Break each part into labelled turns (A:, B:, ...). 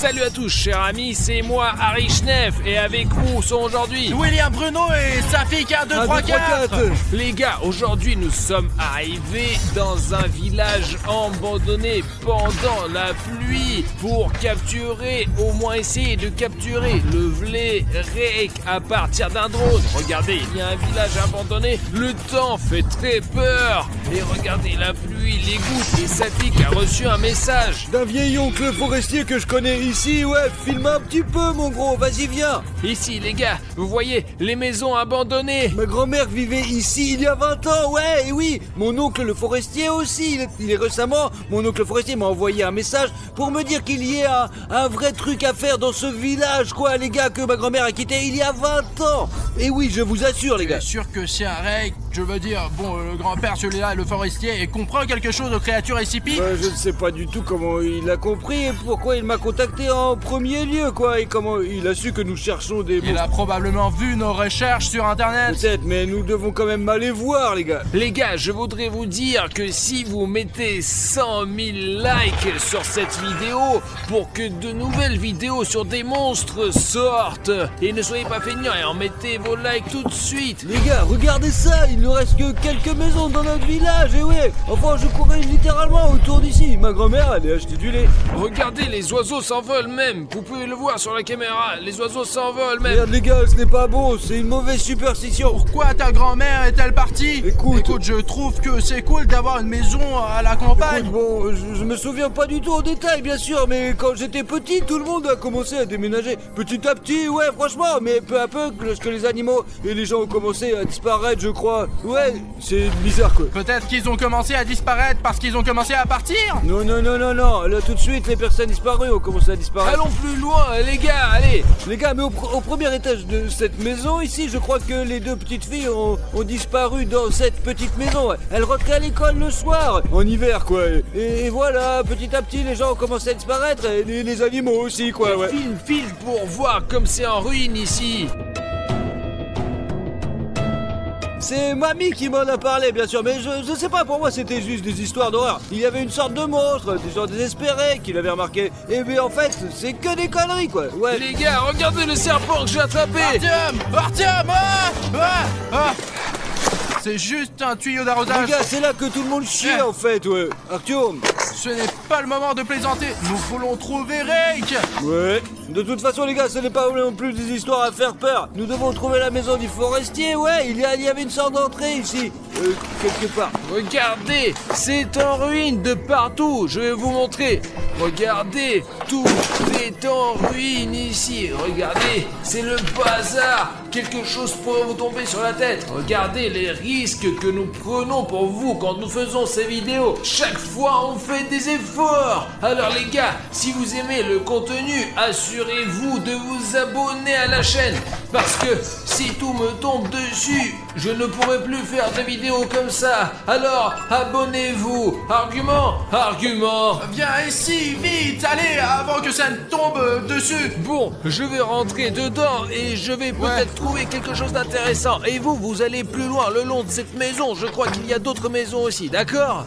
A: Salut à tous chers amis, c'est moi Harry Schneff et avec nous sont aujourd'hui
B: William Bruno et sa fille K234.
A: Les gars, aujourd'hui nous sommes arrivés dans un village abandonné pendant la pluie pour capturer, au moins essayer de capturer le Vlérek à partir d'un drone. Regardez, il y a un village abandonné, le temps fait très peur. Et regardez la pluie, les gouttes, et Safik a reçu un message
C: d'un vieil oncle forestier que je connais ici. Ouais, filme un petit peu mon gros, vas-y viens.
A: Ici les gars, vous voyez les maisons abandonnées.
C: Ma grand-mère vivait ici il y a 20 ans, ouais, et oui. Mon oncle le forestier aussi, il est récemment, mon oncle forestier m'a envoyé un message pour me dire qu'il y ait un vrai truc à faire dans ce village, quoi, les gars, que ma grand-mère a quitté il y a 20 ans. Et oui, je vous assure, les gars.
B: Je suis sûr que c'est un règle, je veux dire, bon, le grand-père, celui-là, le forestier, et comprend quelque chose aux créatures SCP.
C: Je ne sais pas du tout comment il a compris et pourquoi il m'a contacté en premier lieu, quoi, et comment il a su que nous cherchons des
B: Il a probablement vu nos recherches sur Internet.
C: Peut-être, mais nous devons quand même aller voir, les gars.
A: Les gars, je voudrais vous dire que si vous mettez 100 000 likes sur cette vidéo pour que de nouvelles vidéos sur des monstres sortent, et ne soyez pas feignants et en mettez vos likes tout de suite.
C: Les gars, regardez ça, il ne reste que quelques maisons dans notre village, et ouais, enfin je courais littéralement autour d'ici. Ma grand-mère allait acheter du lait.
A: Regardez, les oiseaux s'envolent même, vous pouvez le voir sur la caméra, les oiseaux s'envolent même.
C: Merde les gars, ce n'est pas bon, c'est une mauvaise superstition.
B: Pourquoi ta grand-mère est-elle partie? Écoute, je trouve que c'est cool d'avoir une maison à la campagne.
C: Écoute, bon, je me souviens pas du tout en détail bien sûr, mais quand j'étais petit, tout le monde a commencé à déménager. Petit à petit, ouais franchement, mais peu à peu, lorsque les animaux et les gens ont commencé à disparaître, je crois. Ouais, c'est bizarre quoi.
B: Peut-être qu'ils ont commencé à disparaître parce qu'ils ont commencé à partir.
C: Non, là tout de suite les personnes disparues ont commencé à disparaître.
A: Allons plus loin les gars, allez.
C: Les gars, mais au premier étage de cette maison ici, je crois que les deux petites filles ont disparu dans cette petite maison. Ouais. Elles rentraient à l'école le soir, en hiver quoi. Et voilà, petit à petit les gens ont commencé à disparaître, et les animaux aussi quoi. Ouais.
A: File pour voir comme c'est en ruine ici.
C: C'est mamie qui m'en a parlé bien sûr, mais je sais pas, pour moi c'était juste des histoires d'horreur. Il y avait une sorte de monstre, des gens désespérés qui l'avaient remarqué. Et bien en fait, c'est que des conneries quoi. Ouais.
A: Les gars, regardez le serpent que j'ai attrapé.
B: Artyom, c'est juste un tuyau d'arrosage.
C: Les gars, c'est là que tout le monde chie en fait, ouais. Artyom,
B: ce n'est pas le moment de plaisanter. Nous voulons trouver Rake.
C: Ouais. De toute façon, les gars, ce n'est pas non plus des histoires à faire peur. Nous devons trouver la maison du forestier. Ouais, il y avait une sorte d'entrée ici, quelque part.
A: Regardez, c'est en ruine de partout. Je vais vous montrer. Regardez, tout est en ruine ici. Regardez, c'est le bazar. Quelque chose pourrait vous tomber sur la tête. Regardez les risques que nous prenons pour vous quand nous faisons ces vidéos. Chaque fois, on fait des efforts. Alors les gars, si vous aimez le contenu, assurez-vous de vous abonner à la chaîne. Parce que si tout me tombe dessus, je ne pourrai plus faire de vidéos comme ça. Alors, abonnez-vous. Argument.
B: Viens ici, vite, allez, avant que ça ne tombe dessus.
A: Bon, je vais rentrer dedans et je vais peut-être trouver quelque chose d'intéressant. Et vous allez plus loin le long de cette maison. Je crois qu'il y a d'autres maisons aussi, d'accord.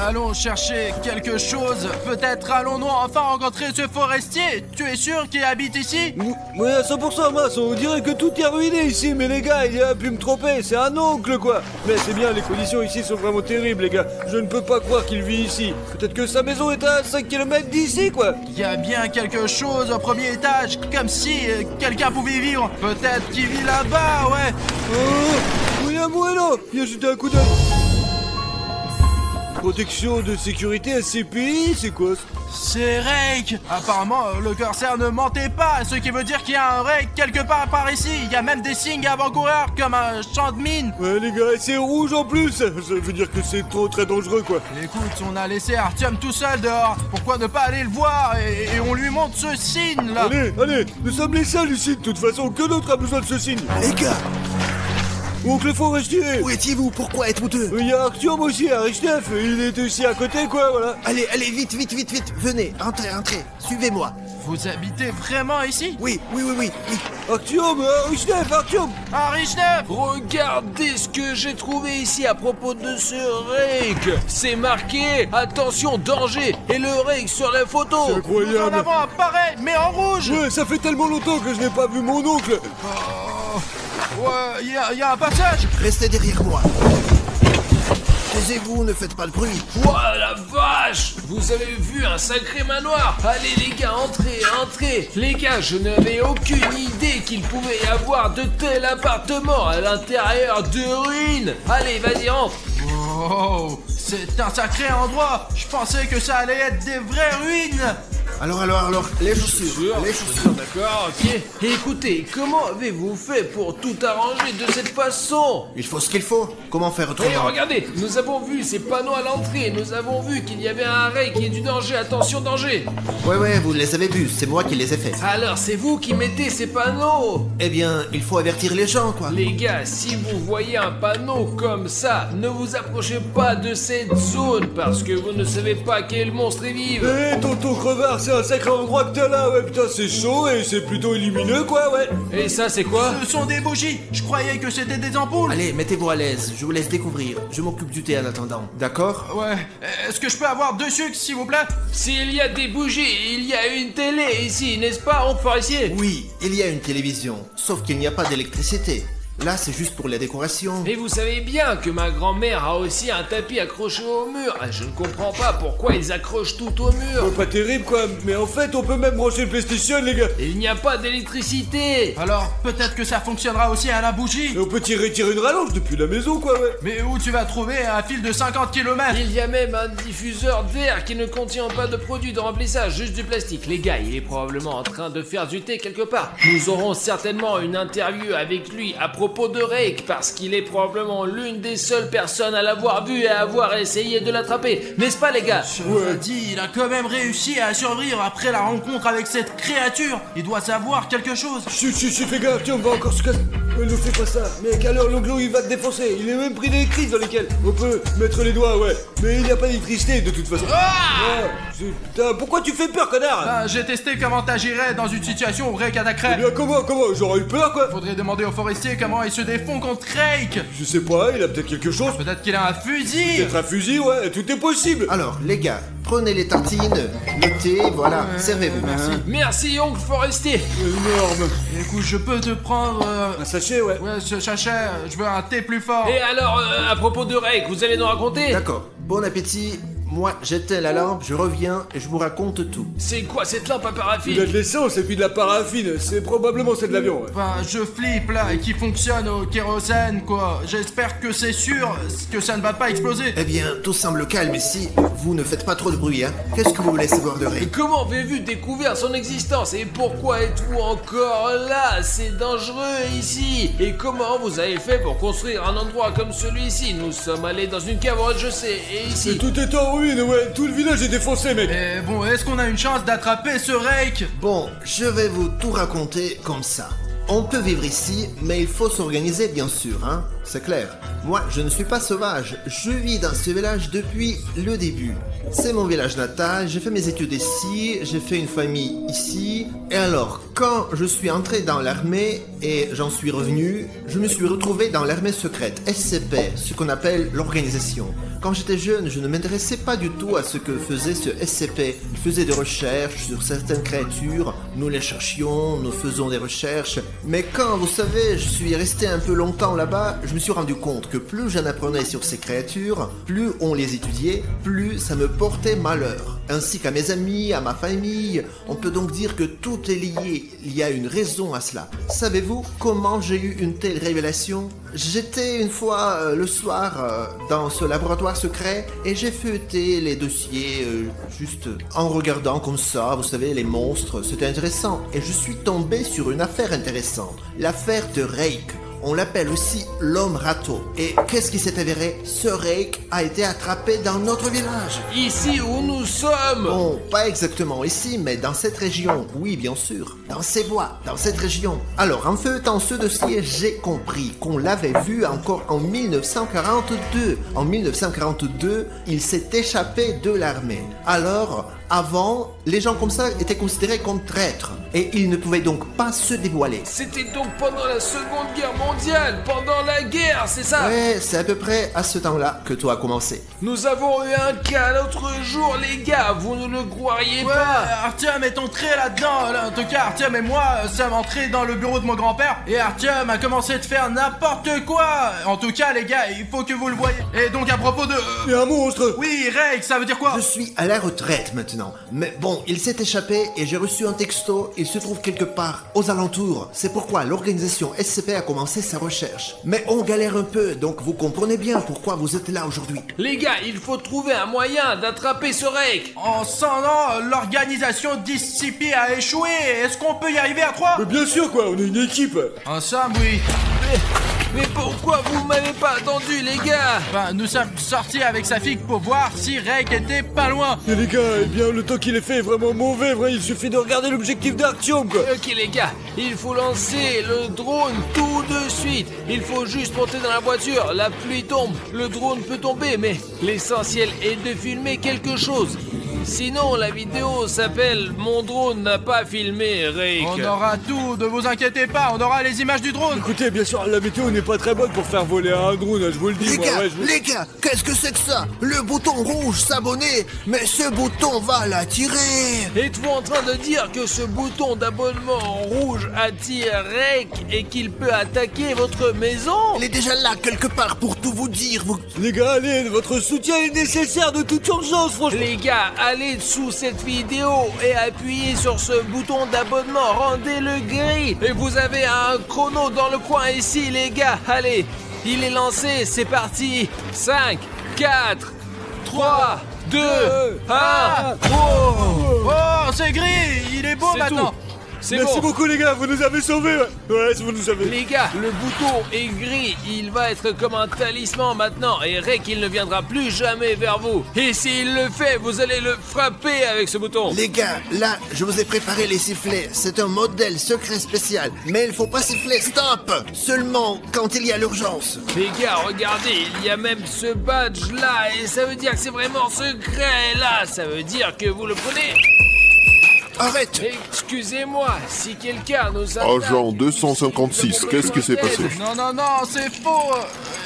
B: Allons chercher quelque chose. Peut-être allons-nous enfin rencontrer ce forestier. Tu es sûr qu'il habite ici?
C: Oui, à 100%, mince, on dirait que tout est ruiné ici. Mais les gars, il a pu me tromper, c'est un oncle quoi. Mais c'est bien, les conditions ici sont vraiment terribles les gars. Je ne peux pas croire qu'il vit ici. Peut-être que sa maison est à 5 km d'ici quoi.
B: Il y a bien quelque chose au premier étage, comme si quelqu'un pouvait vivre. Peut-être qu'il vit là-bas, ouais.
C: Oh, William Bueno, viens jeter un coup d'œil. Protection de sécurité SCPI, c'est quoi ça?
B: C'est Rake. Apparemment, le corsaire ne mentait pas, ce qui veut dire qu'il y a un Rake quelque part par ici. Il y a même des signes avant-coureurs comme un champ de mine.
C: Ouais les gars, c'est rouge en plus. Ça veut dire que c'est très dangereux quoi.
B: Écoute, on a laissé Artyom tout seul dehors. Pourquoi ne pas aller le voir et on lui montre ce signe là?
C: Allez, nous sommes les seuls ici de toute façon. Que d'autre a besoin de ce signe? Les gars, Oncle Forestier.
D: Où étiez-vous? Pourquoi êtes-vous deux?
C: Il y a Artyom aussi, Arichnef, il est aussi à côté, quoi, voilà.
D: Allez, vite, venez, entrez, suivez-moi.
B: Vous habitez vraiment ici?
D: Oui.
C: Artyom, Arichnef.
B: Arichnef!
A: Regardez ce que j'ai trouvé ici à propos de ce rake. C'est marqué attention danger et le rake sur la photo.
C: C'est
B: Nous en
C: incroyable.
B: avons un pareil, mais en rouge!
C: Ouais, ça fait tellement longtemps que je n'ai pas vu mon oncle.
B: Ouais, il y a un passage!
D: Restez derrière moi. Taisez-vous, ne faites pas de bruit.
A: Ouah la vache! Vous avez vu un sacré manoir? Allez les gars, entrez! Les gars, je n'avais aucune idée qu'il pouvait y avoir de tels appartements à l'intérieur de ruines! Allez, vas-y, entre!
B: Oh, c'est un sacré endroit! Je pensais que ça allait être des vraies ruines!
D: Alors, les chaussures.
A: D'accord, ok. Et écoutez, comment avez-vous fait pour tout arranger de cette façon?
D: Il faut ce qu'il faut. Comment faire
A: Et
D: autrement?
A: regardez, nous avons vu ces panneaux à l'entrée, nous avons vu qu'il y avait un rake et du danger, attention danger!
D: Ouais, vous les avez vus, c'est moi qui les ai faits.
A: Alors c'est vous qui mettez ces panneaux!
D: Eh bien, il faut avertir les gens, quoi.
A: Les gars, si vous voyez un panneau comme ça, ne vous approchez pas de cette zone parce que vous ne savez pas quel monstre y vive.
C: Eh, tonton Crevard, c'est un sacré endroit que t'as là, ouais, putain, c'est chaud et c'est plutôt lumineux, quoi, ouais.
A: Et ça, c'est quoi?
B: Ce sont des bougies! Je croyais que c'était des ampoules!
D: Allez, mettez-vous à l'aise, je vous laisse découvrir. Je m'occupe du thé en attendant, d'accord?
B: Ouais, est-ce que je peux avoir 2 sucres, s'il vous plaît?
A: S'il y a des bougies, il y a une télé ici, n'est-ce pas, oncle Forestier?
D: Oui, il y a une télévision, sauf qu'il n'y a pas d'électricité. Là, c'est juste pour la décoration.
A: Et vous savez bien que ma grand-mère a aussi un tapis accroché au mur. Je ne comprends pas pourquoi ils accrochent tout au mur.
C: Pas terrible, quoi, mais en fait, on peut même brancher le PlayStation, les gars.
A: Il n'y a pas d'électricité.
B: Alors, peut-être que ça fonctionnera aussi à la bougie!
C: Et on peut tirer une rallonge depuis la maison, quoi, ouais.
B: Mais où tu vas trouver un fil de 50 km?
A: Il y a même un diffuseur d'air qui ne contient pas de produit de remplissage, juste du plastique. Les gars, il est probablement en train de faire du thé quelque part. Nous aurons certainement une interview avec lui à propos de Rake, parce qu'il est probablement l'une des seules personnes à l'avoir vu et à avoir essayé de l'attraper. N'est-ce pas, les gars?
B: Ouais. Dit, il a quand même réussi à survivre après la rencontre avec cette créature. Il doit savoir quelque chose.
C: Chut, les gars, tiens, on va encore se casser. Ouais, ne fais pas ça. Mec, alors l'onglo, il va te défoncer. Il est même pris d'électrique dans lesquels on peut mettre les doigts, ouais. Mais il n'y a pas d'électricité, de toute façon. Putain, pourquoi tu fais peur, connard?
B: Bah, j'ai testé comment t'agirais dans une situation où Rake
C: Eh
B: attaquerait.
C: bien, comment? J'aurais eu peur, quoi.
B: Faudrait demander au forestier comment il se défend contre Rake.
C: Je sais pas, il a peut-être quelque chose.
B: Peut-être qu'il a un fusil.
C: Peut-être un fusil, ouais, tout est possible.
D: Alors, les gars, prenez les tartines, le thé, voilà, servez-vous.
A: Merci, oncle Forestier.
C: Énorme.
B: Écoute, je peux te prendre...
C: Un sachet, ouais.
B: Ouais, ce sachet, je veux un thé plus fort.
A: Et alors, à propos de Rake, vous allez nous raconter?
D: D'accord, bon appétit. Moi, j'éteins la lampe, je reviens et je vous raconte tout.
A: C'est quoi cette lampe à
C: Il a
A: paraffine?
C: de l'essence et puis de la paraffine. C'est probablement c'est de l'avion, ouais.
B: Enfin, je flippe là, et qui fonctionne au kérosène, quoi. J'espère que c'est sûr que ça ne va pas exploser.
D: Eh bien, tout semble calme ici. Vous ne faites pas trop de bruit, hein. Qu'est-ce que vous voulez savoir de Rake?
A: Comment avez-vous découvert son existence? Et pourquoi êtes-vous encore là? C'est dangereux ici. Et comment vous avez fait pour construire un endroit comme celui-ci? Nous sommes allés dans une cave, je sais, et
C: Et
A: ici...
C: tout est en ruine, ouais. Tout le village est défoncé, mec.
B: Et bon, est-ce qu'on a une chance d'attraper ce Rake?
D: Bon, je vais vous tout raconter comme ça. On peut vivre ici, mais il faut s'organiser bien sûr, hein. C'est clair. Moi, je ne suis pas sauvage. Je vis dans ce village depuis le début. C'est mon village natal, j'ai fait mes études ici, j'ai fait une famille ici. Et alors, quand je suis entré dans l'armée et j'en suis revenu, je me suis retrouvé dans l'armée secrète, SCP, ce qu'on appelle l'organisation. Quand j'étais jeune, je ne m'intéressais pas du tout à ce que faisait ce SCP. Il faisait des recherches sur certaines créatures, nous les cherchions, nous faisons des recherches. Mais quand, vous savez, je suis resté un peu longtemps là-bas, je me suis rendu compte que plus j'en apprenais sur ces créatures, plus on les étudiait, plus ça me portait malheur. Ainsi qu'à mes amis, à ma famille, on peut donc dire que tout est lié, il y a une raison à cela. Savez-vous comment j'ai eu une telle révélation? J'étais une fois le soir dans ce laboratoire secret et j'ai feuilleté les dossiers juste en regardant comme ça, vous savez, les monstres, c'était intéressant. Et je suis tombé sur une affaire intéressante, l'affaire de Rake. On l'appelle aussi l'homme râteau. Et qu'est-ce qui s'est avéré? Ce Rake a été attrapé dans notre village.
A: Ici où nous sommes.
D: Bon, pas exactement ici, mais dans cette région. Oui, bien sûr. Dans ces bois, dans cette région. Alors, en feuilletant ce dossier, j'ai compris qu'on l'avait vu encore en 1942. En 1942, il s'est échappé de l'armée. Alors, avant, les gens comme ça étaient considérés comme traîtres. Et ils ne pouvaient donc pas se dévoiler.
A: C'était donc pendant la Seconde Guerre mondiale, pendant la guerre, c'est ça?
D: Ouais, c'est à peu près à ce temps-là que tout a commencé.
A: Nous avons eu un cas l'autre jour, les gars, vous ne le croiriez pas.
B: Artyom est entré là-dedans. En tout cas, Artyom et moi sommes entrés dans le bureau de mon grand-père et Artyom a commencé de faire n'importe quoi. En tout cas, les gars, il faut que vous le voyez. Et donc, à propos de...
C: Il y a un monstre.
B: Oui, Rake, ça veut dire quoi?
D: Je suis à la retraite maintenant. Mais bon, il s'est échappé et j'ai reçu un texto. Il se trouve quelque part aux alentours. C'est pourquoi l'organisation SCP a commencé sa recherche. Mais on galère un peu, donc vous comprenez bien pourquoi vous êtes là aujourd'hui.
A: Les gars, il faut trouver un moyen d'attraper ce Rake.
B: En 100 ans, l'organisation d'SCP a échoué. Est-ce qu'on peut y arriver à 3?
C: Mais bien sûr, quoi, on est une équipe.
B: Ensemble, oui.
A: Mais pourquoi vous m'avez pas attendu, les gars?
B: Ben, nous sommes sortis avec Safik pour voir si Rake était pas loin.
C: Et les gars, eh bien, le temps qu'il est fait est vraiment mauvais, vrai. Il suffit de regarder l'objectif d'Artyom, quoi.
A: Ok, les gars, il faut lancer le drone tout de suite. Il faut juste monter dans la voiture. La pluie tombe, le drone peut tomber, mais l'essentiel est de filmer quelque chose. Sinon, la vidéo s'appelle « Mon drone n'a pas filmé, Rake ».
B: On aura tout, ne vous inquiétez pas, on aura les images du drone.
C: Écoutez, bien sûr, la météo n'est pas très bonne pour faire voler un drone, je vous le dis, moi. Ouais,
D: Les gars, qu'est-ce que c'est que ça? Le bouton rouge s'abonner, mais ce bouton va l'attirer.
A: Êtes-vous en train de dire que ce bouton d'abonnement rouge attire Rake et qu'il peut attaquer votre maison?
D: Il est déjà là quelque part pour tout vous dire.
C: Les gars, allez, votre soutien est nécessaire de toute urgence, franchement.
A: Les gars, allez dessous cette vidéo et appuyez sur ce bouton d'abonnement, rendez-le gris. Et vous avez un chrono dans le coin ici, les gars. Allez, il est lancé, c'est parti. 5, 4, 3, 2, 1.
B: Oh, c'est gris, il est beau
A: C'est
B: maintenant.
A: tout. C'est
C: Merci
A: bon.
C: beaucoup, les gars, vous nous avez sauvés. Ouais, vous nous avez.
A: Les gars, le bouton est gris, il va être comme un talisman maintenant et Rake il ne viendra plus jamais vers vous. Et s'il le fait, vous allez le frapper avec ce bouton.
D: Les gars, là, je vous ai préparé les sifflets. C'est un modèle secret spécial. Mais il faut pas siffler, stop! Seulement quand il y a l'urgence.
A: Les gars, regardez, il y a même ce badge là et ça veut dire que c'est vraiment secret là. Ça veut dire que vous le prenez.
D: Arrête!
A: Excusez-moi, si quelqu'un nous attaque...
E: Agent 256, qu'est-ce qui s'est passé?
B: Non, c'est faux.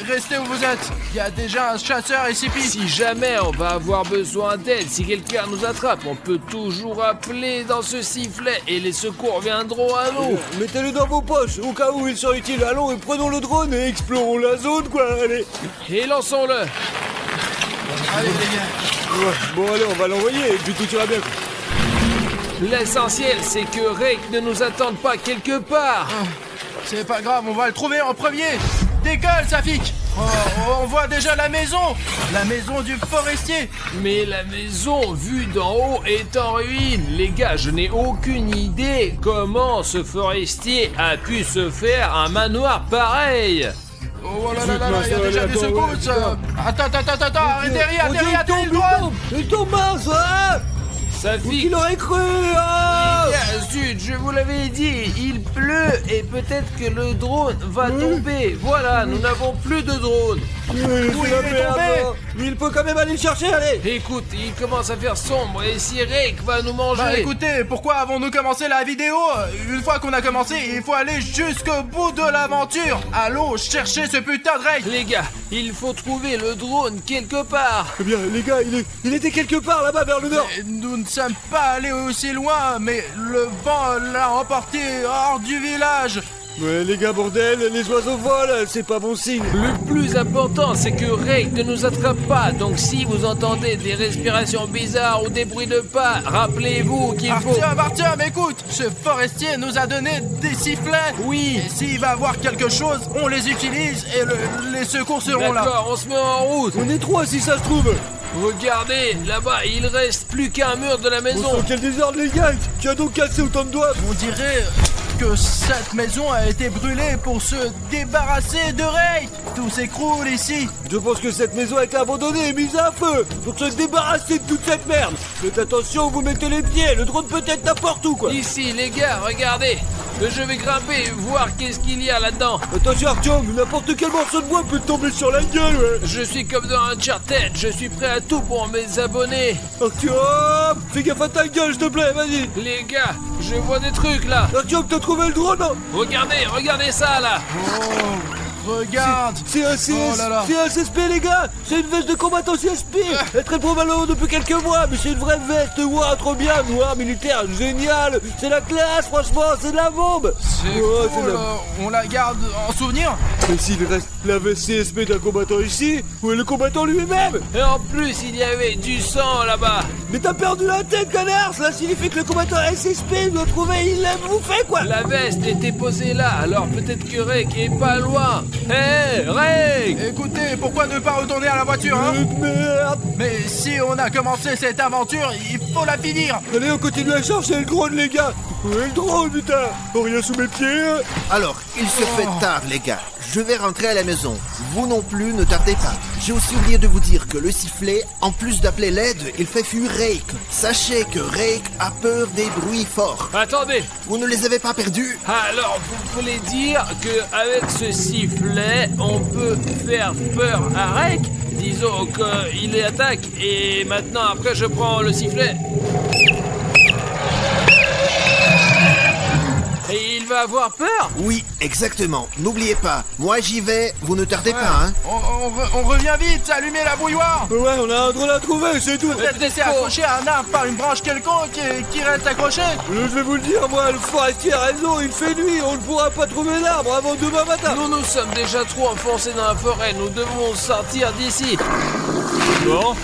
B: Restez où vous êtes. Il y a déjà un chasseur SCP.
A: Si jamais on va avoir besoin d'aide, si quelqu'un nous attrape, on peut toujours appeler dans ce sifflet et les secours viendront à nous.
C: Mettez-le dans vos poches, au cas où il sera utile. Allons et prenons le drone et explorons la zone, quoi, allez.
A: Et lançons-le.
B: Allez les gars.
C: Ouais, bon, allez, on va l'envoyer et puis tout ira bien.
A: L'essentiel, c'est que Rake ne nous attende pas quelque part.
B: C'est pas grave, on va le trouver en premier. Décolle, Safik. On voit déjà la maison du forestier.
A: Mais la maison, vue d'en haut, est en ruine. Les gars, je n'ai aucune idée comment ce forestier a pu se faire un manoir pareil.
B: Oh là là, il y a déjà des secousses. Attends, arrêtez, le drone.
C: Il tombe, mince, ouais.
A: Safik,
C: Il aurait cru, ah.
A: zut, je vous l'avais dit, il pleut et peut-être que le drone va tomber. Voilà, nous n'avons plus de drone.
C: Oui,
B: D'où il est tombé.
C: Mais il peut quand même aller le chercher, allez.
A: Écoute, il commence à faire sombre et si Rake va nous manger...
B: Bah écoutez, pourquoi avons-nous commencé la vidéo? Une fois qu'on a commencé, il faut aller jusqu'au bout de l'aventure. Allons chercher ce putain de Rake.
A: Les gars, il faut trouver le drone quelque part.
C: Eh bien, les gars, il était quelque part là-bas vers le nord.
B: Et nous ne sommes pas allés aussi loin, mais le vent l'a emporté hors du village.
C: Ouais, les gars, bordel, les oiseaux volent, c'est pas bon signe.
A: Le plus important, c'est que Rake ne nous attrape pas. Donc si vous entendez des respirations bizarres ou des bruits de pas, rappelez-vous qu'il faut...
B: Artyom, écoute, ce forestier nous a donné des sifflets.
A: Oui.
B: Et s'il va avoir quelque chose, on les utilise et les secours seront là.
A: D'accord, on se met en route.
C: On est trois si ça se trouve.
A: Regardez, là-bas, il reste plus qu'un mur de la
C: On
A: maison.
C: sent quel désordre, les gars. Tu as donc cassé autant de doigts.
B: On dirait que cette maison a été brûlée pour se débarrasser de Rake. Tout s'écroule ici.
C: Je pense que cette maison a été abandonnée et mise à feu pour se débarrasser de toute cette merde. Faites attention où vous mettez les pieds, le drone peut être n'importe où quoi.
A: Ici, les gars, regardez. Je vais grimper, voir qu'est-ce qu'il y a là-dedans.
C: Attention Artyom, n'importe quel morceau de bois peut te tomber sur la gueule, ouais.
A: Je suis comme dans Uncharted, je suis prêt à tout pour mes abonnés.
C: Artyom, fais gaffe à ta gueule, s'il te plaît, vas-y.
A: Les gars, je vois des trucs là.
C: Artyom, t'as trouvé le drone, hein?
A: Regardez ça là.
B: Regarde.
C: C'est un
B: Oh là là.
C: C'est un CSP les gars. C'est une veste de combattant CSP. Elle est très probablement depuis quelques mois, mais c'est une vraie veste. Waouh, trop bien, noir, militaire, génial. C'est la classe, franchement, c'est de la bombe.
B: C'est
C: Oh,
B: cool,
C: c'est la-
B: on la garde en souvenir.
C: Mais s'il reste la veste CSP d'un combattant ici, où est le combattant lui-même?
A: Et en plus, il y avait du sang là-bas.
C: Mais t'as perdu la tête, connard. Cela signifie que le combattant SSP doit trouver, il l'a bouffé quoi.
A: La veste était posée là, alors peut-être que Rake est pas loin. Hé, Rake!
B: Écoutez, pourquoi ne pas retourner à la voiture, hein?
C: Merde.
B: Mais si on a commencé cette aventure, il faut la finir.
C: Allez, on continue à chercher le drone les gars. Où est le drone putain? Oh, rien sous mes pieds.
D: Alors, il se fait tard, les gars. Je vais rentrer à la maison. Vous non plus, ne tardez pas. J'ai aussi oublié de vous dire que le sifflet, en plus d'appeler l'aide, il fait fuir Rake. Sachez que Rake a peur des bruits forts.
A: Attendez,
D: Vous ne les avez pas perdus?
A: alors vous voulez dire qu'avec ce sifflet, on peut faire peur à Rake? Disons qu'il attaque et maintenant après je prends le sifflet. Et il va avoir peur?
D: Oui, exactement. N'oubliez pas, moi j'y vais, vous ne tardez pas, hein.
B: On revient vite, allumez la bouilloire.
C: Ouais, on a un drone à trouver, c'est tout.
B: Peut-être laisser accrocher à un arbre par une branche quelconque qui reste accrochée.
C: Je vais vous le dire, moi, le forestier a raison, il fait nuit, on ne pourra pas trouver l'arbre avant demain matin.
A: Nous sommes déjà trop enfoncés dans la forêt, nous devons sortir d'ici. Bon,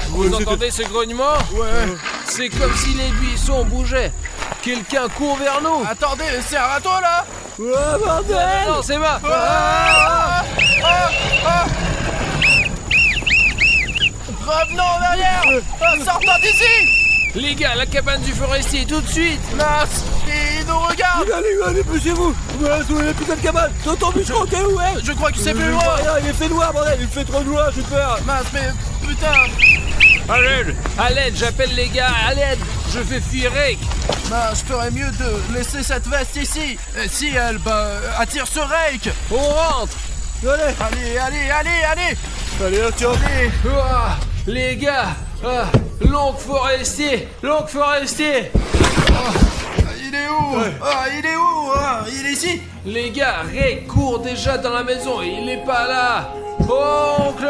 A: vous entendez ce grognement?
B: Ouais.
A: C'est comme si les buissons bougeaient. Quelqu'un court vers nous.
B: Attendez, c'est un râteau là.
C: Ouais, bordel.
A: Non, c'est moi.
B: Revenons en arrière. Sortons d'ici.
A: Les gars, la cabane du forestier, tout de suite.
B: Mince, il nous regarde.
C: Allez, dépêchez-vous. Ouais, où est la putain de cabane? T'entends bûcheron, t'es où, ouais?
B: Je crois que c'est plus
C: Je
B: loin.
C: vois rien, il est fait noir, bordel, il fait trop noir, j'ai peur.
B: Mince, mais putain.
A: À l'aide, j'appelle les gars, à l'aide. Je fais fuir Rake.
B: Je ferais mieux de laisser cette veste ici. Et si elle, attire ce Rake.
A: On rentre.
B: Allez.
C: Allez, Artyom.
B: Allez.
A: Ouah, les gars, l'oncle forestier.
B: Il est où? Il est ici.
A: Les gars, Rake court déjà dans la maison et il n'est pas là. Oncle,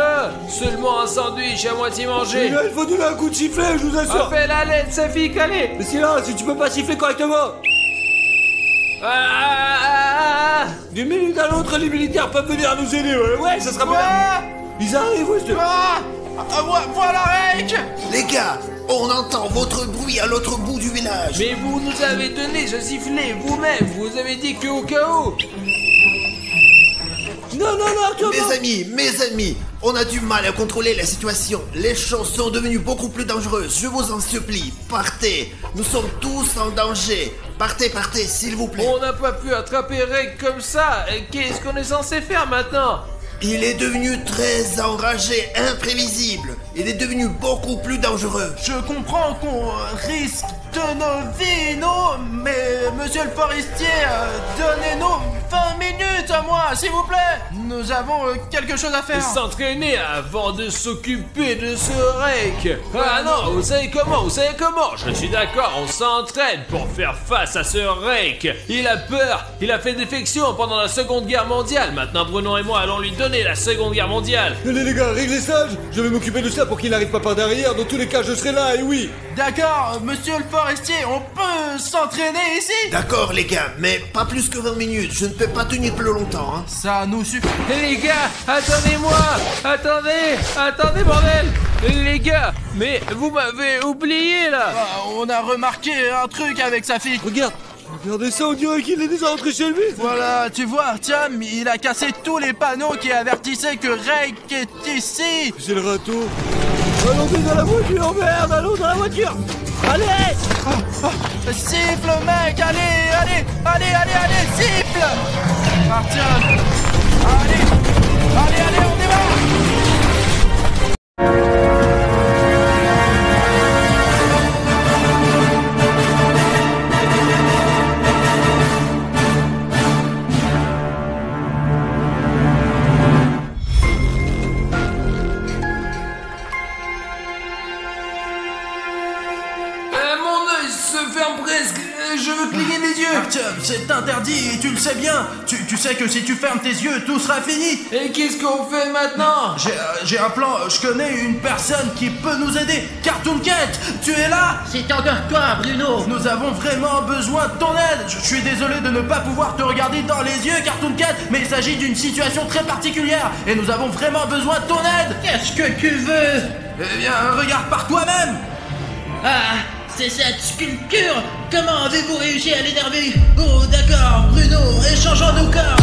A: seulement un sandwich à moitié mangé.
C: Il faut donner un coup de sifflet, je vous assure.
A: Appelle à l'aide, Safik, allez.
C: Mais sinon, si tu peux pas siffler correctement. D'une minute à l'autre, les militaires peuvent venir nous aider, ouais, ça sera bien. Ils arrivent, ouais,
B: Voilà Rake.
D: Les gars, on entend votre bruit à l'autre bout du village.
A: Mais vous nous avez donné ce sifflet vous-même. Vous avez dit qu'au cas où.
C: Non, Artyom.
D: Mes amis, on a du mal à contrôler la situation. Les choses sont devenues beaucoup plus dangereuses. Je vous en supplie, partez. Nous sommes tous en danger. Partez, s'il vous plaît.
A: On n'a pas pu attraper Rake comme ça. Et qu'est-ce qu'on est censé faire maintenant?
D: Il est devenu très enragé, imprévisible. Il est devenu beaucoup plus dangereux.
B: Je comprends qu'on risque de nos vies, non? Mais monsieur le forestier, donnez-nous 20 minutes à moi, s'il vous plaît. Nous avons quelque chose à faire.
A: S'entraîner avant de s'occuper de ce Rake. Ah non, vous savez comment? Je suis d'accord, on s'entraîne pour faire face à ce Rake. Il a peur, il a fait défection pendant la Seconde Guerre mondiale. Maintenant Bruno et moi allons lui donner la Seconde Guerre mondiale.
C: Allez les gars, réglez ça, je vais m'occuper de ça pour qu'il n'arrive pas par derrière. Dans tous les cas, je serai là, et oui.
B: D'accord, monsieur le forestier, on peut s'entraîner ici?
D: D'accord les gars, mais pas plus que 20 minutes. Je ne peux pas tenir plus longtemps, hein.
B: Ça nous suffit.
A: Les gars, attendez-moi. Attendez bordel. Les gars, mais vous m'avez oublié là.
B: On a remarqué un truc avec sa fille.
C: Regardez ça, on dirait qu'il est déjà rentré chez lui.
B: Voilà, tu vois, Artyom, il a cassé tous les panneaux qui avertissaient que Rake est ici.
C: C'est le râteau. Allons vite dans la voiture, merde, allons dans la voiture. Allez.
B: Siffle, mec, allez, siffle. Artyom. Allez, on démarre.
A: Je veux cligner des yeux.
B: Artyom, c'est interdit, tu le sais bien. Tu sais que si tu fermes tes yeux, tout sera fini.
A: Et qu'est-ce qu'on fait maintenant?
B: J'ai un plan, je connais une personne qui peut nous aider. Cartoon Cat, tu es là?
F: C'est encore toi, Bruno.
B: Nous avons vraiment besoin de ton aide. Je suis désolé de ne pas pouvoir te regarder dans les yeux, Cartoon Cat, mais il s'agit d'une situation très particulière et nous avons vraiment besoin de ton aide.
F: Qu'est-ce que tu veux?
B: Eh bien, regarde par toi-même.
F: Ah, c'est cette sculpture. Comment avez-vous réussi à l'énerver? Oh, d'accord, Bruno, échangeons nos corps.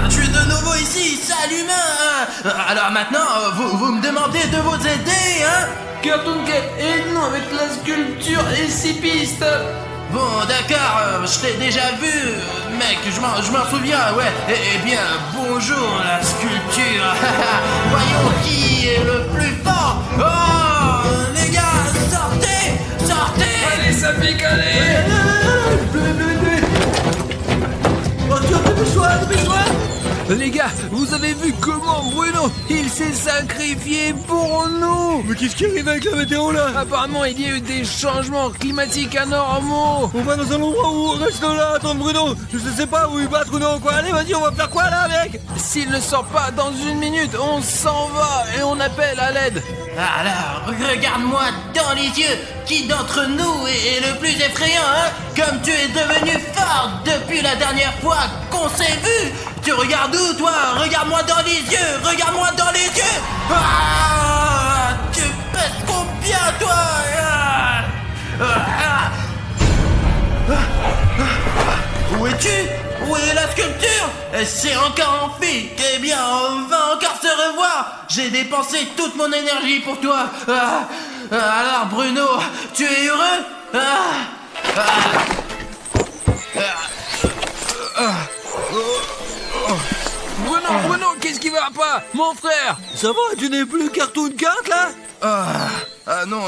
B: Je suis de nouveau ici, salut humain. Alors maintenant, vous me demandez de vous aider, hein?
A: Cartoon Cat, aide-nous avec la sculpture et 6 pistes.
B: Bon, d'accord, je t'ai déjà vu, mec, je m'en souviens, ouais. Eh bien, bonjour la sculpture. Voyons qui est le plus fort. Oh, les gars, sortez.
A: Allez, ça pique, allez.
C: Dépêche-toi.
A: Les gars, vous avez vu comment Bruno, il s'est sacrifié pour nous.
C: Mais qu'est-ce qui arrive avec la météo là?
A: Apparemment, il y a eu des changements climatiques anormaux.
C: On va dans un endroit où on reste là, attends Bruno. Je sais pas où il battre ou non quoi. Allez, vas-y, on va faire quoi là, mec?
A: S'il ne sort pas dans 1 minute, on s'en va et on appelle à l'aide.
B: Alors, regarde-moi dans les yeux. Qui d'entre nous est le plus effrayant, hein? Comme tu es devenu fort depuis la dernière fois qu'on s'est vu. Tu regardes où, toi? Regarde-moi dans les yeux. Ah, tu pèses combien, toi? Où es-tu? Où est la sculpture? C'est encore en fuite. Eh bien, on va encore se revoir. J'ai dépensé toute mon énergie pour toi. Alors, Bruno, tu es heureux?
A: Bruno, qu'est-ce qui va pas? Mon frère!
C: Ça va, tu n'es plus Cartoon Cat là?
B: Non,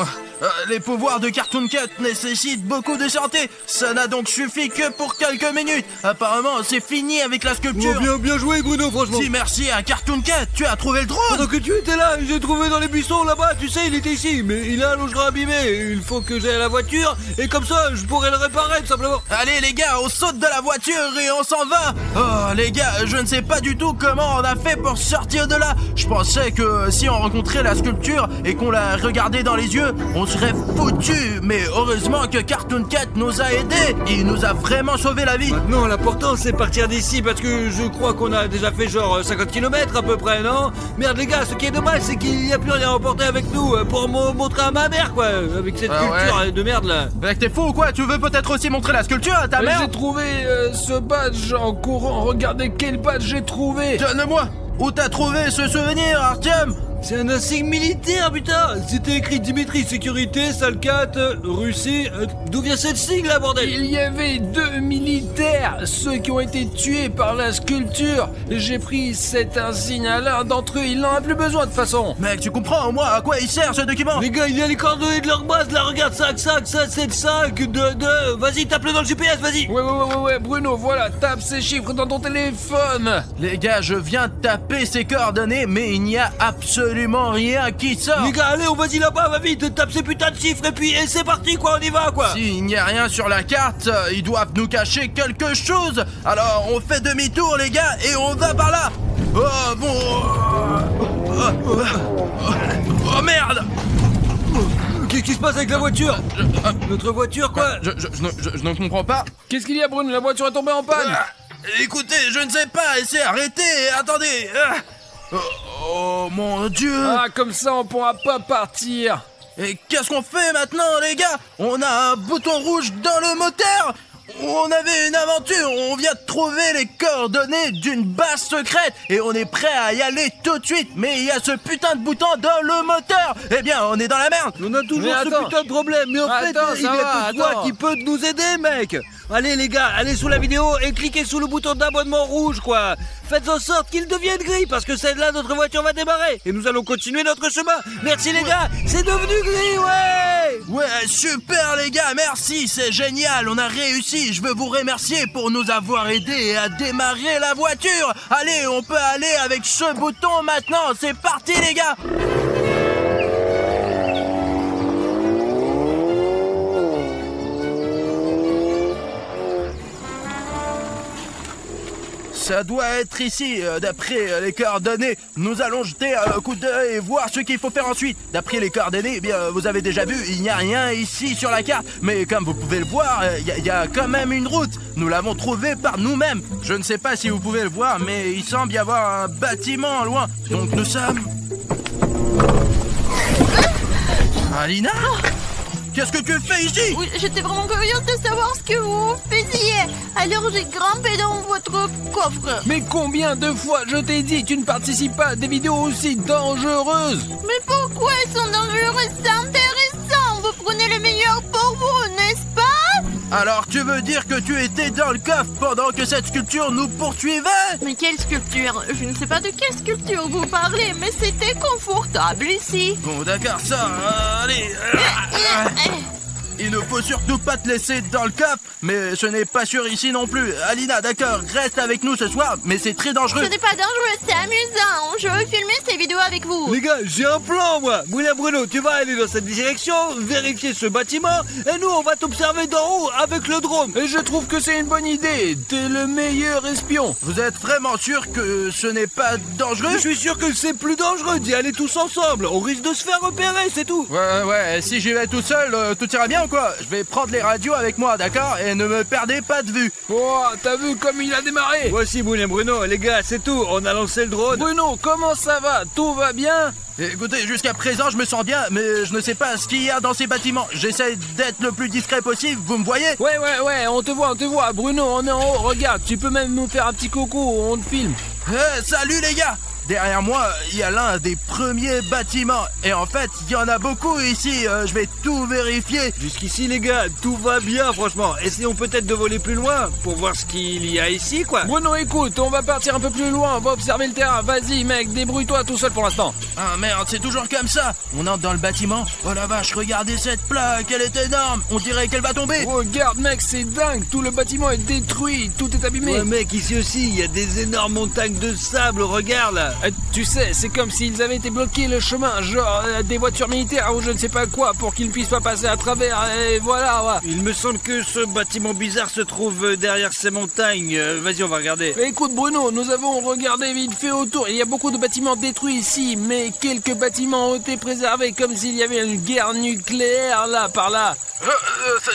B: les pouvoirs de Cartoon Cat nécessitent beaucoup de santé. Ça n'a donc suffi que pour quelques minutes. Apparemment, c'est fini avec la sculpture.
C: Bien joué Bruno, franchement.
B: Si merci à Cartoon Cat, tu as trouvé le drone.
C: Pendant que tu étais là, j'ai trouvé dans les buissons là-bas, tu sais, il était ici, mais il a un longeron abîmé. Il faut que j'aille à la voiture, et comme ça, je pourrais le réparer tout simplement.
B: Allez les gars, on saute de la voiture et on s'en va. Oh les gars, je ne sais pas du tout comment on a fait pour sortir de là. Je pensais que si on rencontrait la sculpture et qu'on la regardait dans les yeux, on serait foutu. Mais heureusement que Cartoon Cat nous a aidés. Il nous a vraiment sauvé la vie.
C: Maintenant, l'important c'est partir d'ici parce que je crois qu'on a déjà fait genre 50 km à peu près, non? Merde les gars, ce qui est dommage c'est qu'il n'y a plus rien à emporter avec nous pour montrer à ma mère quoi, avec cette culture de merde là.
B: Mec, t'es fou ou quoi? Tu veux peut-être aussi montrer la sculpture à ta mère?
A: J'ai trouvé ce badge en courant. Regardez quel badge j'ai trouvé.
B: Donne-le-moi. Où t'as trouvé ce souvenir, Artyom?
C: C'est un insigne militaire, putain! C'était écrit Dimitri Sécurité, Salle 4, Russie. D'où vient cette sigle là, bordel?
A: Il y avait 2 militaires, ceux qui ont été tués par la sculpture. J'ai pris cet insigne à l'un d'entre eux, il n'en a plus besoin de toute façon.
B: Mec, tu comprends au moins à quoi il sert ce document?
C: Les gars, il y a les coordonnées de leur base là, regarde, 5, 7, 5, 2. Vas-y, tape-le dans le GPS, vas-y!
A: Ouais, Bruno, voilà, tape ces chiffres dans ton téléphone.
B: Les gars, je viens de taper ces coordonnées, mais il n'y a absolument rien qui sort.
C: Les gars, allez, on va-y là-bas, va vite, tape ces putains de chiffres et c'est parti quoi, on y va quoi.
B: S'il n'y a rien sur la carte, ils doivent nous cacher quelque chose. Alors on fait demi-tour les gars et on va par là. Oh bon. Oh merde.
C: Qu'est-ce qui se passe avec la voiture? Notre voiture quoi?
B: Je ne comprends pas.
A: Qu'est-ce qu'il y a Bruno? La voiture est tombée en panne.
B: Écoutez, je ne sais pas, c'est arrêté, attendez. Oh mon Dieu.
A: Ah, comme ça on pourra pas partir.
B: Et qu'est-ce qu'on fait maintenant les gars? On a un bouton rouge dans le moteur. On avait une aventure, on vient de trouver les coordonnées d'une base secrète et on est prêt à y aller tout de suite. Mais il y a ce putain de bouton dans le moteur. Eh bien, on est dans la merde.
C: On a toujours ce putain de problème, mais en fait, il y a que toi qui peut nous aider, mec. Allez les gars, allez sous la vidéo et cliquez sous le bouton d'abonnement rouge, quoi. Faites en sorte qu'il devienne gris, parce que c'est là notre voiture va démarrer. Et nous allons continuer notre chemin. Merci les gars, c'est devenu gris, ouais.
B: Ouais, super les gars, merci, c'est génial, on a réussi. Je veux vous remercier pour nous avoir aidés à démarrer la voiture. Allez, on peut aller avec ce bouton maintenant, c'est parti les gars. Ça doit être ici, d'après les coordonnées. Nous allons jeter un coup d'œil et voir ce qu'il faut faire ensuite. D'après les coordonnées, eh bien, vous avez déjà vu, il n'y a rien ici sur la carte. Mais comme vous pouvez le voir, il y a quand même une route. Nous l'avons trouvée par nous-mêmes. Je ne sais pas si vous pouvez le voir, mais il semble y avoir un bâtiment loin. Donc nous sommes... Alina ? Qu'est-ce que tu fais ici?
G: Oui, j'étais vraiment curieuse de savoir ce que vous faisiez. Alors j'ai grimpé dans votre coffre.
A: Mais combien de fois je t'ai dit, tu ne participes pas à des vidéos aussi dangereuses?
G: Mais pourquoi elles sont dangereuses? C'est intéressant. Vous prenez le meilleur pour vous, n'est-ce pas?
B: Alors tu veux dire que tu étais dans le coffre pendant que cette sculpture nous poursuivait?
G: Mais quelle sculpture? Je ne sais pas de quelle sculpture vous parlez, mais c'était confortable ici.
B: Bon d'accord, ça, allez. Il ne faut surtout pas te laisser dans le coffre, mais ce n'est pas sûr ici non plus. Alina, d'accord, reste avec nous ce soir, mais c'est très dangereux.
G: Ce n'est pas dangereux, c'est amusant. Je veux filmer ces vidéos avec vous.
C: Les gars, j'ai un plan, moi. Moulin Bruno, tu vas aller dans cette direction, vérifier ce bâtiment, et nous, on va t'observer d'en haut avec le drone.
A: Et je trouve que c'est une bonne idée. T'es le meilleur espion.
B: Vous êtes vraiment sûr que ce n'est pas dangereux?
C: Je suis sûr que c'est plus dangereux d'y aller tous ensemble. On risque de se faire repérer, c'est tout.
B: Ouais, si j'y vais tout seul, tout ira bien ou quoi? Je vais prendre les radios avec moi, d'accord? Et ne me perdez pas de vue.
A: Oh, t'as vu comme il a démarré?
C: Voici Moulin Bruno, les gars, c'est tout. On a lancé le drone.
A: Bruno, comment ça va? Tout va bien?
B: Écoutez, jusqu'à présent, je me sens bien, mais je ne sais pas ce qu'il y a dans ces bâtiments. J'essaie d'être le plus discret possible, vous me voyez?
A: Ouais, on te voit. Bruno, on est en haut, regarde, tu peux même nous faire un petit coucou, on te filme.
B: Salut les gars! Derrière moi, il y a l'un des premiers bâtiments. Et en fait, il y en a beaucoup ici. Je vais tout vérifier.
C: Jusqu'ici, les gars, tout va bien, franchement. Essayons peut-être de voler plus loin pour voir ce qu'il y a ici, quoi.
A: Bruno, écoute, on va partir un peu plus loin. On va observer le terrain. Vas-y, mec, débrouille-toi tout seul pour l'instant.
B: Ah merde, c'est toujours comme ça. On entre dans le bâtiment. Oh la vache, regardez cette plaque. Elle est énorme. On dirait qu'elle va tomber.
A: Regarde, mec, c'est dingue. Tout le bâtiment est détruit. Tout est abîmé.
C: Ouais, mec, ici aussi, il y a des énormes montagnes de sable. Regarde, là.
A: Tu sais, c'est comme s'ils avaient été bloqués le chemin, genre des voitures militaires ou je ne sais pas quoi, pour qu'ils ne puissent pas passer à travers, et voilà, ouais.
C: Il me semble que ce bâtiment bizarre se trouve derrière ces montagnes. Vas-y, on va regarder.
A: Écoute Bruno, nous avons regardé vite fait autour. Il y a beaucoup de bâtiments détruits ici, mais quelques bâtiments ont été préservés, comme s'il y avait une guerre nucléaire là, par là.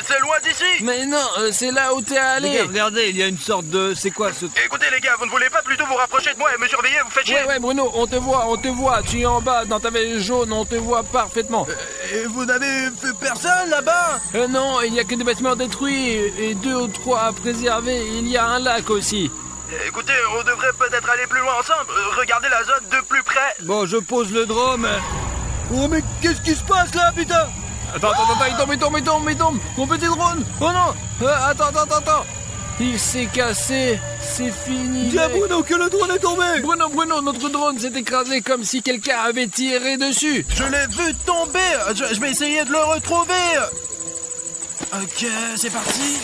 B: C'est loin d'ici.
A: Mais non, c'est là où t'es allé.
C: Les gars, regardez, il y a une sorte de... C'est quoi ce...
B: Écoutez les gars, vous ne voulez pas plutôt vous rapprocher de moi et me surveiller? Vous faites chier.
A: Ouais Bruno, on te voit. Tu es en bas dans ta veste jaune, on te voit parfaitement.
B: Et vous n'avez vu personne là-bas?
A: Non, il n'y a que des bâtiments détruits et 2 ou 3 à préserver. Il y a un lac aussi.
B: Écoutez, on devrait peut-être aller plus loin ensemble. Regardez la zone de plus près.
C: Bon, je pose le drone. Oh mais qu'est-ce qui se passe là, putain?
A: Attends, il tombe. Mon petit drone. Oh non. Attends. Il s'est cassé. C'est fini.
C: Dis à Bruno que le drone est tombé.
A: Bruno, notre drone s'est écrasé comme si quelqu'un avait tiré dessus.
B: Je l'ai vu tomber. Je vais essayer de le retrouver. Ok, c'est parti.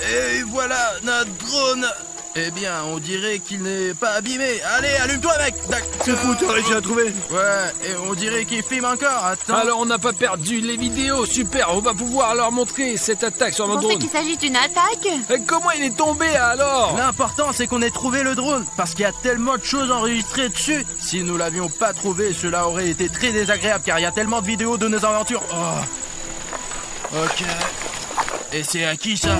B: Et voilà notre drone. Eh bien, on dirait qu'il n'est pas abîmé. Allez, allume-toi, mec.
C: C'est fou, t'as réussi à trouver.
B: Ouais, et on dirait qu'il filme encore. Attends.
A: Alors, on n'a pas perdu les vidéos. Super, on va pouvoir leur montrer cette attaque sur notre drone.
G: Vous pensez qu'il s'agit d'une attaque?
A: Et comment il est tombé alors?
B: L'important, c'est qu'on ait trouvé le drone. Parce qu'il y a tellement de choses enregistrées dessus. Si nous l'avions pas trouvé, cela aurait été très désagréable. Car il y a tellement de vidéos de nos aventures. Oh. Ok. Et c'est à qui ça?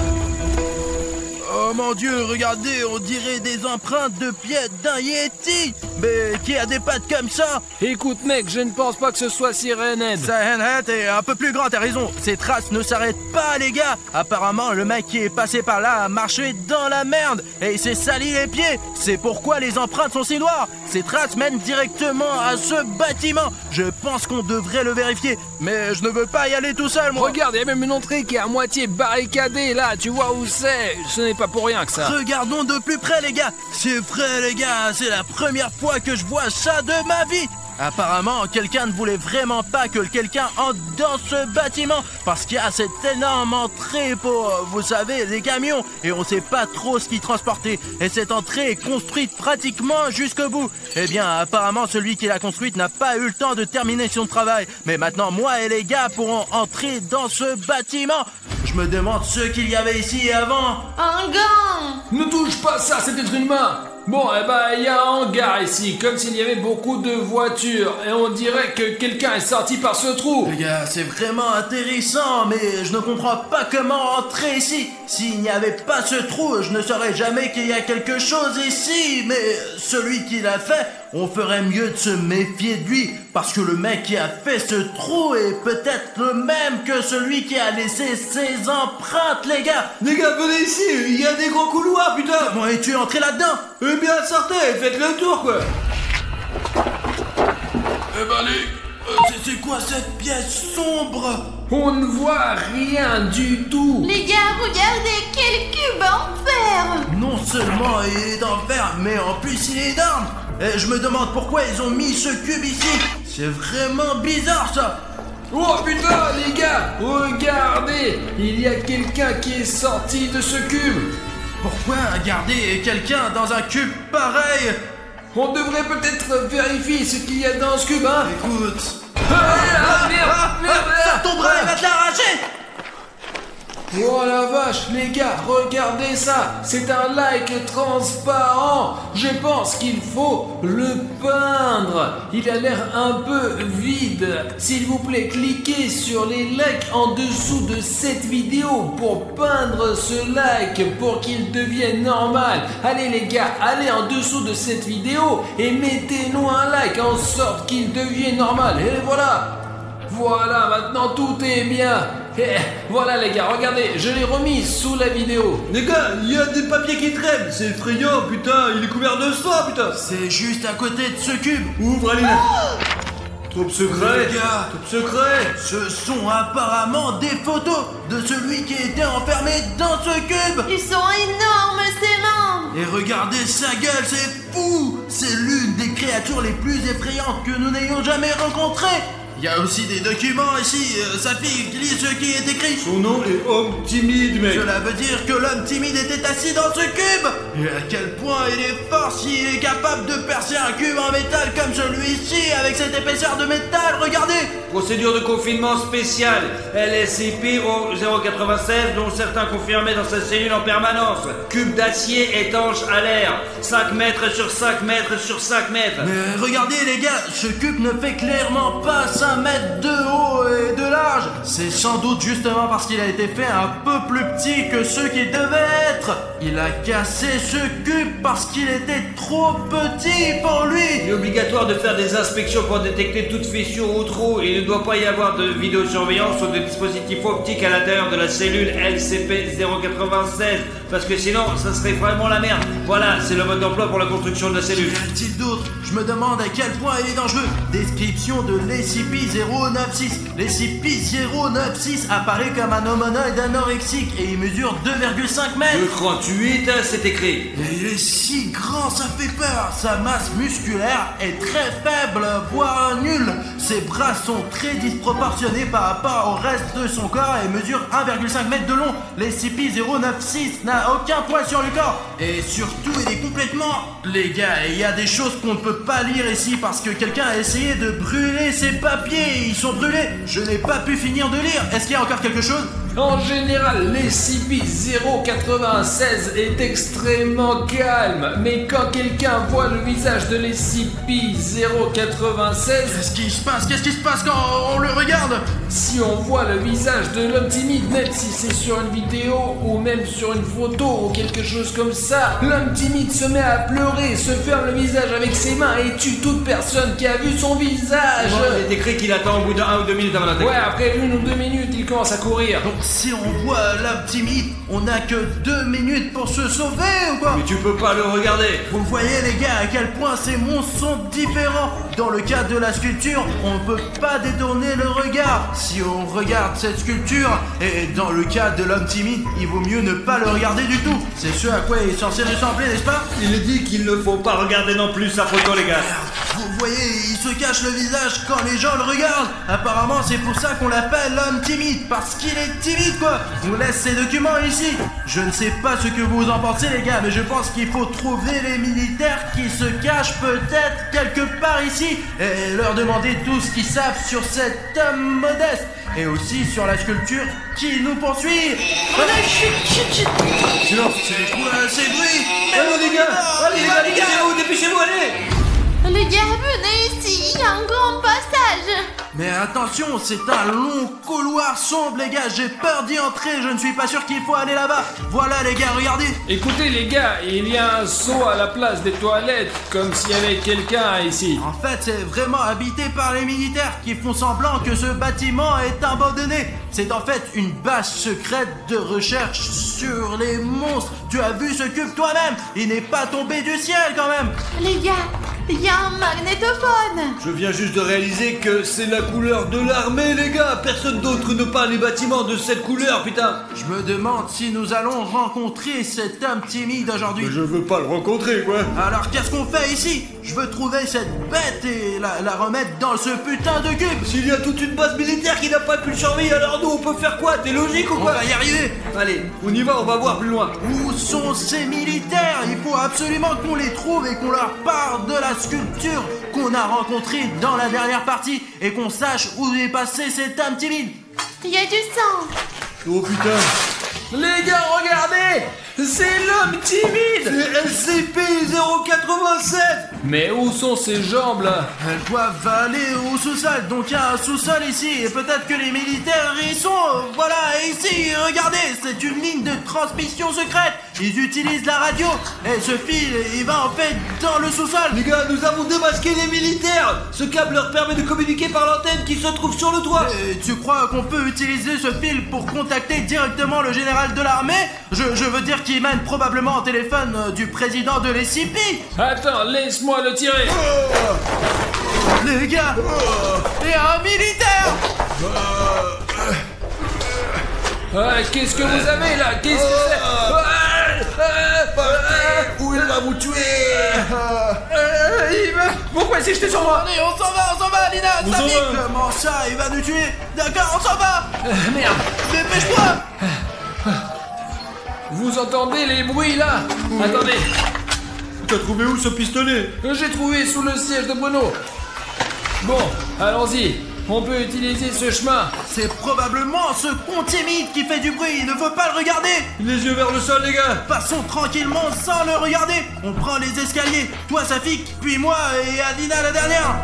B: Oh mon Dieu, regardez, on dirait des empreintes de pieds d'un Yeti. Mais qui a des pattes comme ça?
A: Écoute mec, je ne pense pas que ce soit Sirenhead.
B: Sirenhead est un peu plus grand, t'as raison. Ces traces ne s'arrêtent pas, les gars. Apparemment, le mec qui est passé par là a marché dans la merde et il s'est sali les pieds. C'est pourquoi les empreintes sont si noires. Ces traces mènent directement à ce bâtiment. Je pense qu'on devrait le vérifier, mais je ne veux pas y aller tout seul, moi.
A: Regarde, il y a même une entrée qui est à moitié barricadée là, tu vois où c'est? Ce n'est pas pour rien que ça.
B: Regardons de plus près, les gars. C'est vrai, les gars, c'est la première fois que je vois ça de ma vie. Apparemment, quelqu'un ne voulait vraiment pas que quelqu'un entre dans ce bâtiment parce qu'il y a cette énorme entrée pour, vous savez, les camions et on sait pas trop ce qu'ils transportaient. Et cette entrée est construite pratiquement jusqu'au bout. Eh bien, apparemment, celui qui l'a construite n'a pas eu le temps de terminer son travail. Mais maintenant, moi et les gars pourront entrer dans ce bâtiment. Je me demande ce qu'il y avait ici avant.
G: Un gant.
A: Ne touche pas ça, c'est être une main. Bon, eh ben, il y a un hangar ici, comme s'il y avait beaucoup de voitures, et on dirait que quelqu'un est sorti par ce trou.
B: Les gars, c'est vraiment intéressant, mais je ne comprends pas comment entrer ici. S'il n'y avait pas ce trou, je ne saurais jamais qu'il y a quelque chose ici, mais celui qui l'a fait, on ferait mieux de se méfier de lui, parce que le mec qui a fait ce trou est peut-être le même que celui qui a laissé ses empreintes, les gars.
C: Les gars, venez ici, il y a des grands couloirs, putain.
B: Comment es-tu entré là-dedans?
C: Eh bien, sortez, faites le tour, quoi.
B: Eh ben, c'est quoi cette pièce sombre?
A: On ne voit rien du tout.
G: Les gars, regardez, quel cube en fer.
B: Non seulement il est en fer, mais en plus il est énorme. Et je me demande pourquoi ils ont mis ce cube ici. C'est vraiment bizarre, ça.
A: Oh putain, les gars, regardez, il y a quelqu'un qui est sorti de ce cube.
B: Pourquoi garder quelqu'un dans un cube pareil?
A: On devrait peut-être vérifier ce qu'il y a dans ce cube, hein.
B: Écoute...
A: Merde,
B: ça tombera, il va te l'arracher.
A: Oh la vache, les gars, regardez ça. C'est un like transparent. Je pense qu'il faut le peindre. Il a l'air un peu vide. S'il vous plaît, cliquez sur les likes en dessous de cette vidéo pour peindre ce like pour qu'il devienne normal. Allez les gars, allez en dessous de cette vidéo et mettez-nous un like en sorte qu'il devienne normal. Et voilà. Voilà, maintenant tout est bien. Et voilà les gars, regardez, je l'ai remis sous la vidéo.
C: Les gars, il y a des papiers qui traînent, c'est effrayant, putain, il est couvert de sang, putain.
B: C'est juste à côté de ce cube.
C: Ouvre, Aline. Top secret,
B: Les gars,
C: top secret.
B: ce sont apparemment des photos de celui qui était enfermé dans ce cube.
G: Ils sont énormes, ces mains.
B: Et regardez sa gueule, c'est fou. C'est l'une des créatures les plus effrayantes que nous n'ayons jamais rencontrées. Il y a aussi des documents ici, sa fille lit ce qui est écrit.
C: Son nom est homme timide, mec.
B: Cela veut dire que l'homme timide était assis dans ce cube. Et à quel point il est fort s'il est capable de percer un cube en métal comme celui-ci avec cette épaisseur de métal, regardez.
H: Procédure de confinement spéciale, LSCP au 096, dont certains confirmés dans sa cellule en permanence. Cube d'acier étanche à l'air, 5 mètres sur 5 mètres sur 5 mètres.
B: Mais regardez les gars, ce cube ne fait clairement pas 5 mètres de haut et de large. C'est sans doute justement parce qu'il a été fait un peu plus petit que ce qu'il devait être. Il a cassé ce cube parce qu'il était trop petit pour lui.
H: Il est obligatoire de faire des inspections pour détecter toute fissure ou trou. Il ne doit pas y avoir de vidéosurveillance ou de dispositif optique à l'intérieur de la cellule LCP 096, parce que sinon ça serait vraiment la merde. Voilà, c'est le mode d'emploi pour la construction de la cellule.
B: Qu'y a-t-il d'autre? Je me demande à quel point il est dangereux. Description de l'SCP-096. L'SCP-096 apparaît comme un humanoïde anorexique et il mesure 2,5 mètres.
H: Le 38, c'est écrit.
B: Et il est si grand, ça fait peur. Sa masse musculaire est très faible, voire nulle. Ses bras sont très disproportionnés par rapport au reste de son corps et mesure 1,5 mètre de long. L'SCP-096 n'a aucun poids sur le corps. Et surtout, il est complètement... Les gars, il y a des choses qu'on ne peut pas lire ici parce que quelqu'un a essayé de brûler ses papiers. Ils sont brûlés. Je n'ai pas pu finir de lire. Est-ce qu'il y a encore quelque chose?
A: En général, l'SCP-096 est extrêmement calme, mais quand quelqu'un voit le visage de l'SCP-096...
B: Qu'est-ce qui se passe quand on le regarde?
A: Si on voit le visage de l'homme timide, même si c'est sur une vidéo ou même sur une photo ou quelque chose comme ça, l'homme timide se met à pleurer, se ferme le visage avec ses mains et tue toute personne qui a vu son visage.
H: Il est écrit qu'il attend au bout de 1 ou 2 minutes avant d'attaquer.
A: Ouais, après 1 ou 2 minutes, il commence à courir.
B: Donc si on voit l'homme timide, on n'a que 2 minutes pour se sauver ou quoi?
H: Mais tu peux pas le regarder.
B: Vous voyez les gars à quel point ces monstres sont différents. Dans le cas de la sculpture, on peut pas détourner le regard si on regarde cette sculpture, et dans le cas de l'homme timide, il vaut mieux ne pas le regarder du tout. C'est ce à quoi il est censé ressembler, n'est-ce pas?
H: Il est dit qu'il ne faut pas regarder non plus sa photo, les gars.
B: Vous voyez, il se cache le visage quand les gens le regardent. Apparemment, c'est pour ça qu'on l'appelle l'homme timide, parce qu'il est timide, quoi. Je vous laisse ces documents ici. Je ne sais pas ce que vous en pensez, les gars, mais je pense qu'il faut trouver les militaires qui se cachent peut-être quelque part ici et leur demander tout ce qu'ils savent sur cet homme modeste et aussi sur la sculpture qui nous poursuit.
H: Silence.
B: C'est quoi ces bruits?
H: Allez, les gars, dépêchez-vous, allez.
G: Les gars, venez ici, il y a un grand passage.
B: Mais attention, c'est un long couloir sombre, les gars. J'ai peur d'y entrer, je ne suis pas sûr qu'il faut aller là-bas. Voilà, les gars, regardez.
A: Écoutez les gars, il y a un seau à la place des toilettes, comme s'il y avait quelqu'un ici.
B: En fait, c'est vraiment habité par les militaires qui font semblant que ce bâtiment est abandonné. C'est en fait une base secrète de recherche sur les monstres. Tu as vu ce cube toi-même? Il n'est pas tombé du ciel quand même.
G: Les gars, il y a un magnétophone.
C: Je viens juste de réaliser que c'est la couleur de l'armée, les gars. Personne d'autre ne peint les bâtiments de cette couleur, putain.
B: Je me demande si nous allons rencontrer cet homme timide aujourd'hui.
C: Je veux pas le rencontrer, quoi.
B: Alors qu'est-ce qu'on fait ici? Je veux trouver cette bête et la remettre dans ce putain de cube.
C: S'il y a toute une base militaire qui n'a pas pu le surveiller, alors nous on peut faire quoi? T'es logique ou
B: On
C: quoi?
B: va y arriver.
C: Allez, on y va, on va voir plus loin.
B: Où sont ces militaires? Il faut absolument qu'on les trouve et qu'on leur parle de la sculpture qu'on a rencontrée dans la dernière partie et qu'on sache où est passé cet homme timide.
G: Il y a du sang.
C: Oh putain.
A: Les gars, regardez, c'est l'homme timide.
C: C'est SCP-096.
A: Mais où sont ces jambes là?
B: Elles doivent aller au sous-sol, donc il y a un sous-sol ici, et peut-être que les militaires y sont. Voilà, et ici, regardez, c'est une ligne de transmission secrète. Ils utilisent la radio, et ce fil, il va en fait dans le sous-sol.
C: Les gars, nous avons démasqué les militaires. Ce câble leur permet de communiquer par l'antenne qui se trouve sur le toit.
B: Et tu crois qu'on peut utiliser ce fil pour contacter directement le général de l'armée? Je veux dire qu'il mène probablement au téléphone du président de l'SCP.
A: Attends, laisse-moi le tirer.
B: Les gars, et un militaire.
A: Qu'est-ce que vous avez là? Qu'est-ce que c'est?
C: Où il va vous tuer?
A: Pourquoi il s'est jeté sur moi?
B: Allez, on s'en va, Lina.
A: On s'en va.
B: Comment ça, il va nous tuer? D'accord, on s'en va.
A: Merde.
B: Dépêche-toi.
A: Vous entendez les bruits là? Attendez.
C: T'as trouvé où ce pistolet?
A: J'ai trouvé sous le siège de Bruno. Bon, allons-y. On peut utiliser ce chemin.
B: C'est probablement ce con timide qui fait du bruit. Il ne faut pas le regarder.
C: Les yeux vers le sol, les gars.
B: Passons tranquillement sans le regarder. On prend les escaliers. Toi, Safik, puis moi et Alina la dernière.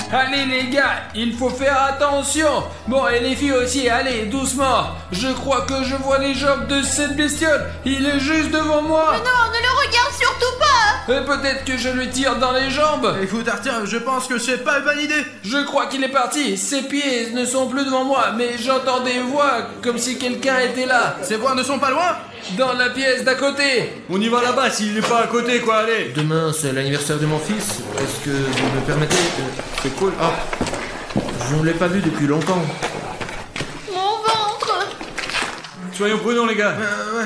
A: Allez les gars, il faut faire attention. Bon, et les filles aussi, allez, doucement. Je crois que je vois les jambes de cette bestiole. Il est juste devant moi.
G: Mais non, ne le regarde surtout pas.
A: Et peut-être que je lui tire dans les jambes.
B: Écoute Arthur, je pense que c'est pas une bonne idée.
A: Je crois qu'il est parti. Ses pieds ne sont plus devant moi, mais j'entends des voix comme si quelqu'un était là.
B: Ces voix ne sont pas loin.
A: Dans la pièce d'à côté.
C: On y va là-bas s'il n'est pas à côté, quoi, allez.
I: Demain, c'est l'anniversaire de mon fils. Est-ce que vous me permettez
C: C'est cool.
I: Ah, je ne l'ai pas vu depuis longtemps.
G: Mon ventre.
C: Soyons prudents, les gars.
B: Ouais.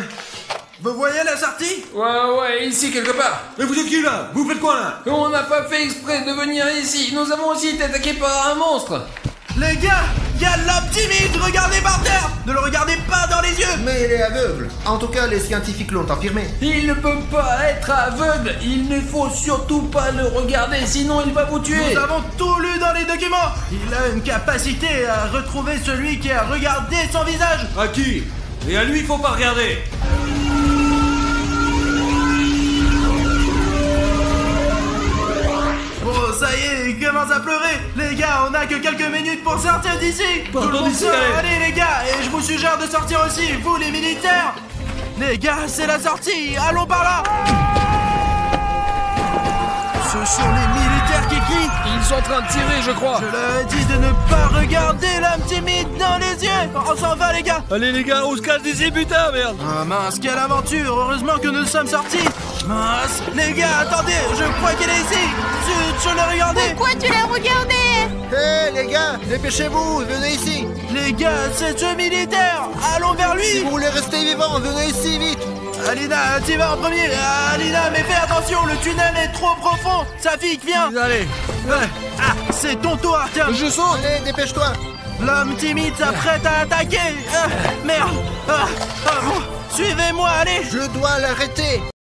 B: Vous voyez la sortie?
A: Ouais, ici quelque part.
C: Mais vous êtes qui, là? Vous faites quoi, là?
A: On n'a pas fait exprès de venir ici. Nous avons aussi été attaqués par un monstre.
B: Les gars, il y a l'homme timide, regardez par terre. Ne le regardez pas dans les yeux.
D: Mais il est aveugle. En tout cas, les scientifiques l'ont affirmé.
A: Il ne peut pas être aveugle. Il ne faut surtout pas le regarder, sinon il va vous tuer.
B: Nous avons tout lu dans les documents. Il a une capacité à retrouver celui qui a regardé son visage.
H: À qui? Et à lui, il faut pas regarder.
B: Bon, ça y est, il commence à pleurer. Les gars, on a que quelques minutes pour sortir d'ici. Tout le monde sort. Allez les gars, et je vous suggère de sortir aussi, vous les militaires. Les gars, c'est la sortie. Allons par là. Ce sont les militaires qui crient.
A: Ils sont en train de tirer, je crois.
B: Je leur ai dit de ne pas regarder l'homme timide dans les yeux. On s'en va les gars.
C: Allez les gars, on se cache d'ici, putain, merde.
B: Ah mince, quelle aventure. Heureusement que nous sommes sortis. Mince, les gars, attendez, je crois qu'elle est ici. Je l'ai regardée.
G: Pourquoi tu l'as regardé?
D: Hé les gars, dépêchez-vous, venez ici.
B: Les gars, c'est ce militaire. Allons vers lui.
D: Si vous voulez rester vivant, venez ici vite.
B: Alina, tu vas en premier. Alina, mais fais attention, le tunnel est trop profond. Safik, viens.
C: Allez.
B: Ah, c'est ton tour, tiens.
C: Je saute.
D: Allez, dépêche-toi.
B: L'homme timide s'apprête à attaquer. Merde. Bon, suivez-moi, allez.
D: Je dois l'arrêter.